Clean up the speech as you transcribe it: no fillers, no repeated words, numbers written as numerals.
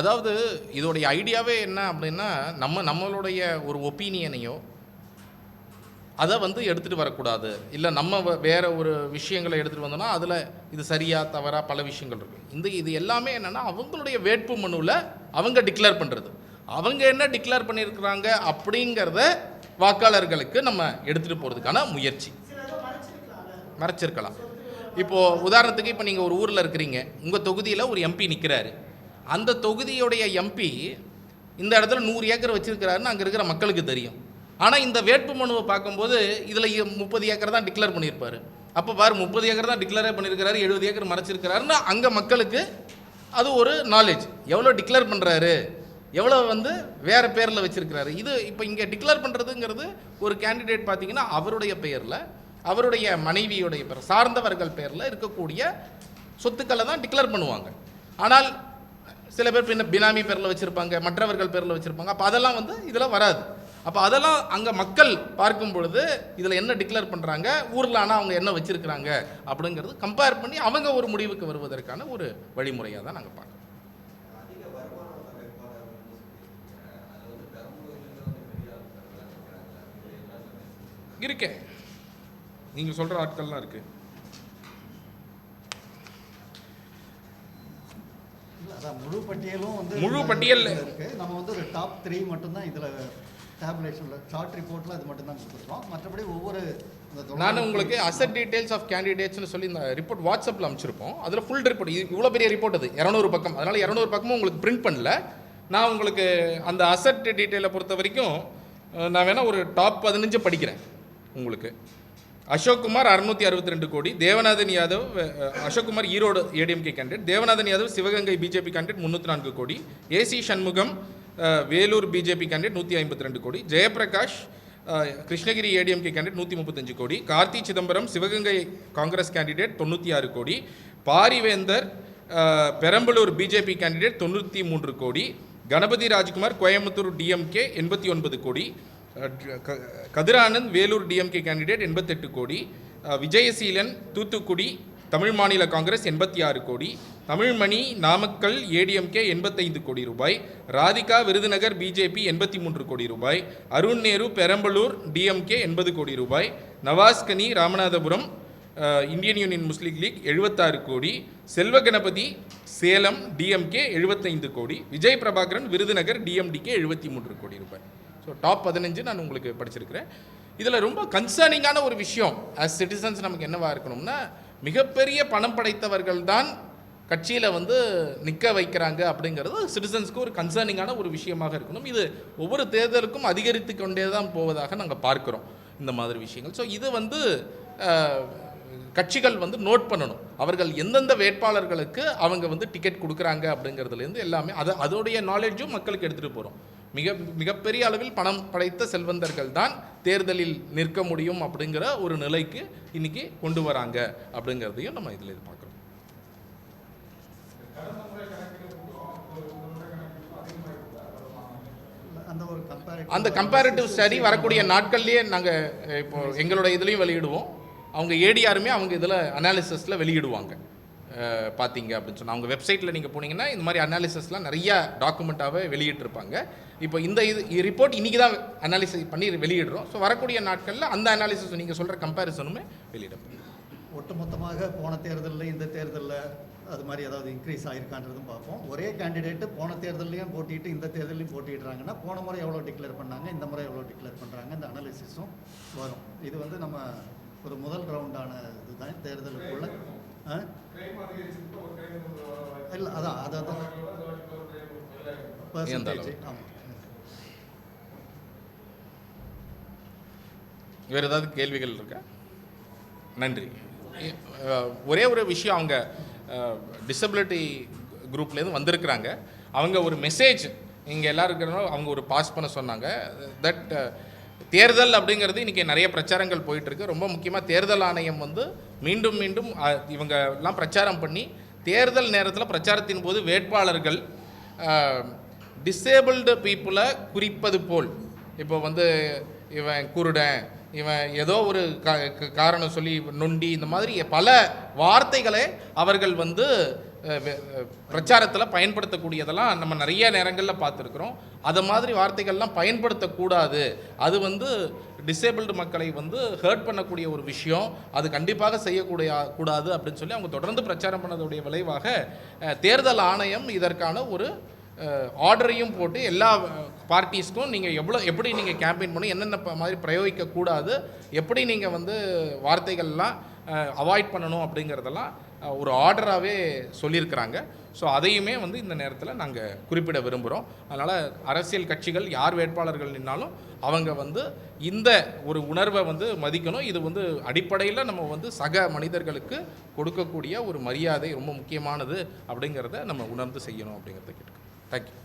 அதாவது இதோடைய ஐடியாவே என்ன அப்படின்னா, நம்மளுடைய ஒரு ஒப்பீனியனையோ அதை வந்து எடுத்துகிட்டு வரக்கூடாது. இல்லை நம்ம வேறு ஒரு விஷயங்களை எடுத்துகிட்டு வந்தோம்னா அதில் இது சரியா தவறா பல விஷயங்கள் இருக்குது. இது எல்லாமே என்னென்னா அவங்களுடைய வேட்பு மனுவில் அவங்க டிக்ளேர் பண்ணுறது. அவங்க என்ன டிக்ளேர் பண்ணியிருக்கிறாங்க அப்படிங்கிறத வாக்காளர்களுக்கு நம்ம எடுத்துகிட்டு போகிறதுக்கான முயற்சி. மறைச்சிருக்கலாம். இப்போது உதாரணத்துக்கு இப்போ நீங்கள் ஒரு ஊரில் இருக்கிறீங்க, உங்கள் தொகுதியில் ஒரு எம்பி நிற்கிறாரு. அந்த தொகுதியுடைய எம்பி இந்த இடத்துல 100 ஏக்கர் வச்சுருக்கிறாருன்னு அங்கே இருக்கிற மக்களுக்கு தெரியும். ஆனால் இந்த வேட்பு மனுவை பார்க்கும்போது இதில் 30 ஏக்கர் தான் டிக்ளேர் பண்ணியிருப்பார். அப்போ பாரு 30 ஏக்கர் தான் டிக்ளேரே பண்ணியிருக்கிறாரு, 70 ஏக்கர் மறைச்சிருக்கிறாருன்னு அங்கே மக்களுக்கு அது ஒரு நாலேஜ். எவ்வளோ டிக்ளேர் பண்ணுறாரு, எவ்வளோ வந்து வேறு பேரில் வச்சுருக்கிறாரு. இது இப்போ இங்கே டிக்ளேர் பண்ணுறதுங்கிறது ஒரு கேண்டிடேட் பார்த்திங்கன்னா அவருடைய பெயரில், அவருடைய மனைவியுடைய பேர், சார்ந்தவர்கள் பேரில் இருக்கக்கூடிய சொத்துக்களை தான் டிக்ளேர் பண்ணுவாங்க. ஆனால் சில பேர் பின்ன பினாமி பேரில் வச்சுருப்பாங்க, மற்றவர்கள் பேரில் வச்சுருப்பாங்க. அப்போ அதெல்லாம் வந்து இதில் வராது. அப்போ அதெல்லாம் அங்கே மக்கள் பார்க்கும் பொழுது இதில் என்ன டிக்ளேர் பண்ணுறாங்க, ஊரில் ஆனால் அவங்க என்ன வச்சுருக்கிறாங்க அப்படிங்கிறது கம்பேர் பண்ணி அவங்க ஒரு முடிவுக்கு வருவதற்கான ஒரு வழிமுறையாக தான் நாங்கள் பார்க்குறோம். இருக்கே நீங்கள் சொல்கிற ஆட்கள்லாம் இருக்குது. முழு பட்டியலும் வந்து முழு பட்டியல் இருக்குது. நம்ம வந்து ஒரு டாப் 3 மட்டும்தான் இதில் டேபுலேஷனில் ஷார்ட் ரிப்போர்ட்டில் அது மட்டும் தான் கொடுத்துருக்கோம். மற்றபடி ஒவ்வொரு நான் உங்களுக்கு அசட் டீடைல்ஸ் ஆஃப் கேண்டிடேட்ஸ்னு சொல்லி இந்த ரிப்போர்ட் வாட்ஸ்அப்பில் அமைச்சிருப்போம். அதில் ஃபுல் ரிப்போர்ட், இவ்வளோ பெரிய ரிப்போர்ட் அது 200 பக்கம். அதனால் 200 பக்கமும் உங்களுக்கு பிரிண்ட் பண்ணல. நான் உங்களுக்கு அந்த அசட் டீட்டெயிலை பொறுத்த வரைக்கும் நான் வேணால் ஒரு டாப் 15 படிக்கிறேன் உங்களுக்கு. அசோக்குமார் 662 கோடி, Devanathan Yadav Ashokkumar Erode ADMK candidate, Devanathan Yadav Sivaganga BJP candidate 304 கோடி, AC Shanmugam Vellore BJP candidate 152 கோடி, ஜெயபிரகாஷ் கிருஷ்ணகிரி ஏடிஎம்கே கேண்டிடேட் 135 கோடி, கார்த்தி சிதம்பரம் சிவகங்கை காங்கிரஸ் கேண்டிடேட் 96 கோடி, பாரிவேந்தர் பெரம்பலூர் பிஜேபி கேண்டிடேட் 93 கோடி, கணபதி ராஜ்குமார் கோயம்புத்தூர் டிஎம்கே 89 கோடி, கதிரானந்த் வேலூர் டிஎம்கே கேண்டிடேட் 88 கோடி, விஜயசீலன் தூத்துக்குடி தமிழ் மாநில காங்கிரஸ் 86 கோடி, தமிழ்மணி நாமக்கல் ஏடிஎம்கே 85 கோடி ரூபாய், ராதிகா விருதுநகர் பிஜேபி 83 கோடி ரூபாய், அருண் நேரு பெரம்பலூர் டிஎம்கே 80 கோடி ரூபாய், நவாஸ்கனி ராமநாதபுரம் இந்தியன் யூனியன் முஸ்லீம் லீக் 76 கோடி, செல்வ கணபதி சேலம் டிஎம்கே 75 கோடி, விஜய் பிரபாகரன் விருதுநகர் டிஎம்டிகே 73 கோடி ரூபாய். ஸோ டாப் 15 நான் உங்களுக்கு படிச்சிருக்கிறேன். இதில் ரொம்ப கன்சர்னிங்கான ஒரு விஷயம் ஆஸ் சிட்டிசன்ஸ் நமக்கு என்னவாக இருக்கணும்னா, மிகப்பெரிய பணம் படைத்தவர்கள் தான் கட்சியில் வந்து நிற்க வைக்கிறாங்க அப்படிங்கிறது சிட்டிசன்ஸ்க்கு ஒரு கன்சர்னிங்கான ஒரு விஷயமாக இருக்கணும். இது ஒவ்வொரு தேர்தலுக்கும் அதிகரித்து கொண்டே தான் போவதாக நாங்கள் பார்க்குறோம் இந்த மாதிரி விஷயங்கள். ஸோ இது வந்து கட்சிகள் வந்து நோட் பண்ணணும். அவர்கள் எந்தெந்த வேட்பாளர்களுக்கு அவங்க வந்து டிக்கெட் கொடுக்குறாங்க அப்படிங்கிறதுலேருந்து எல்லாமே அதோடைய நாலேஜும் மக்களுக்கு எடுத்துகிட்டு போகிறோம். மிகப்பெரிய அளவில் பணம் படைத்த செல்வந்தர்கள் தான் தேர்தலில் நிற்க முடியும் அப்படிங்கிற ஒரு நிலைக்கு இன்னைக்கு கொண்டு வராங்க அப்படிங்கிறதையும் நம்ம இதில் பார்க்குறோம். அந்த கம்பேரிட்டிவ் ஸ்டடி வரக்கூடிய நாட்கள்லேயே நாங்கள் இப்போ எங்களோட இதுலேயும் வெளியிடுவோம். அவங்க ஏடிஆருமே அவங்க இதில் அனாலிசிஸில் வெளியிடுவாங்க. பார்த்தீங்க அப்படின்னு சொன்னால் அவங்க வெப்சைட்டில் நீங்கள் போனீங்கன்னா இந்த மாதிரி அனாலிசிஸ்லாம் நிறையா டாக்குமெண்ட்டாகவே வெளியிட்டிருப்பாங்க. இப்போ இந்த ரிப்போர்ட் இன்றைக்கி தான் அனாலிசிஸ் பண்ணி வெளியிடுறோம். ஸோ வரக்கூடிய நாட்களில் அந்த அனாலிசிஸ் நீங்கள் சொல்கிற கம்பேரிசனுமே வெளியிடப்படும். ஒட்டுமொத்தமாக போன தேர்தலில் இந்த தேர்தலில் அது மாதிரி ஏதாவது இன்க்ரீஸ் ஆகிருக்கான்றதும் பார்ப்போம். ஒரே கேண்டிடேட்டு போன தேர்தலையும் போட்டிட்டு இந்த தேர்தலையும் போட்டிடுறாங்கன்னா போன முறை எவ்வளோ டிக்ளேர் பண்ணாங்க, இந்த முறை எவ்வளோ டிக்ளேர் பண்ணுறாங்க, இந்த அனாலிசிஸும் வரும். இது வந்து நம்ம ஒரு முதல் ரவுண்டான இதுதான் தேர்தலுக்குள்ள. இல்லை அதான் பர்சன்டேஜ். ஆமாம். வேறு ஏதாவது கேள்விகள் இருக்கா? நன்றி. ஒரே ஒரு விஷயம், அவங்க டிசபிலிட்டி குரூப்லேருந்து வந்திருக்கிறாங்க. அவங்க ஒரு மெசேஜ் இங்கே எல்லோரும் இருக்கிறவங்க அவங்க ஒரு பாஸ் பண்ண சொன்னாங்க. தட் தேர்தல் அப்படிங்கிறது இன்றைக்கி நிறைய பிரச்சாரங்கள் போயிட்டுருக்கு. ரொம்ப முக்கியமாக தேர்தல் ஆணையம் வந்து மீண்டும் மீண்டும் இவங்க எல்லாம் பிரச்சாரம் பண்ணி தேர்தல் நேரத்தில் பிரச்சாரத்தின் போது வேட்பாளர்கள் டிசேபிள்டு பீப்புளை குறிப்பது போல், இப்போ வந்து இவன் குருடன், இவன் ஏதோ ஒரு காரணம் சொல்லி நொண்டி, இந்த மாதிரி பல வார்த்தைகளை அவர்கள் வந்து பிரச்சாரத்தில் பயன்படுத்தக்கூடியதெல்லாம் நம்ம நிறைய நேரங்களில் பார்த்துருக்குறோம். அதை மாதிரி வார்த்தைகள்லாம் பயன்படுத்தக்கூடாது, அது வந்து டிசேபிள்டு மக்களை வந்து ஹர்ட் பண்ணக்கூடிய ஒரு விஷயம், அது கண்டிப்பாக கூடாது அப்படின்னு சொல்லி அவங்க தொடர்ந்து பிரச்சாரம் பண்ணதுடைய விளைவாக தேர்தல் ஆணையம் இதற்கான ஒரு ஆர்டரையும் போட்டு எல்லா பார்ட்டிஸ்க்கும் நீங்கள் எப்படி நீங்கள் கேம்பெயின் பண்ணி என்னென்ன மாதிரி பிரயோகிக்கக்கூடாது, எப்படி நீங்கள் வந்து வார்த்தைகள்லாம் அவாய்ட் பண்ணணும் அப்படிங்கிறதெல்லாம் ஒரு ஆர்டராகவே சொல்லியிருக்கிறாங்க. ஸோ அதையுமே வந்து இந்த நேரத்தில் நாங்கள் குறிப்பிட விரும்புகிறோம். அதனால் அரசியல் கட்சிகள் யார் வேட்பாளர்கள் நின்னாலும் அவங்க வந்து இந்த ஒரு உணர்வை வந்து மதிக்கணும். இது வந்து அடிப்படையில் நம்ம வந்து சக மனிதர்களுக்கு கொடுக்கக்கூடிய ஒரு மரியாதை ரொம்ப முக்கியமானது அப்படிங்கிறத நம்ம உணர்ந்து செய்யணும் அப்படிங்கிறத கேட்டுக்கோம். தேங்க்யூ.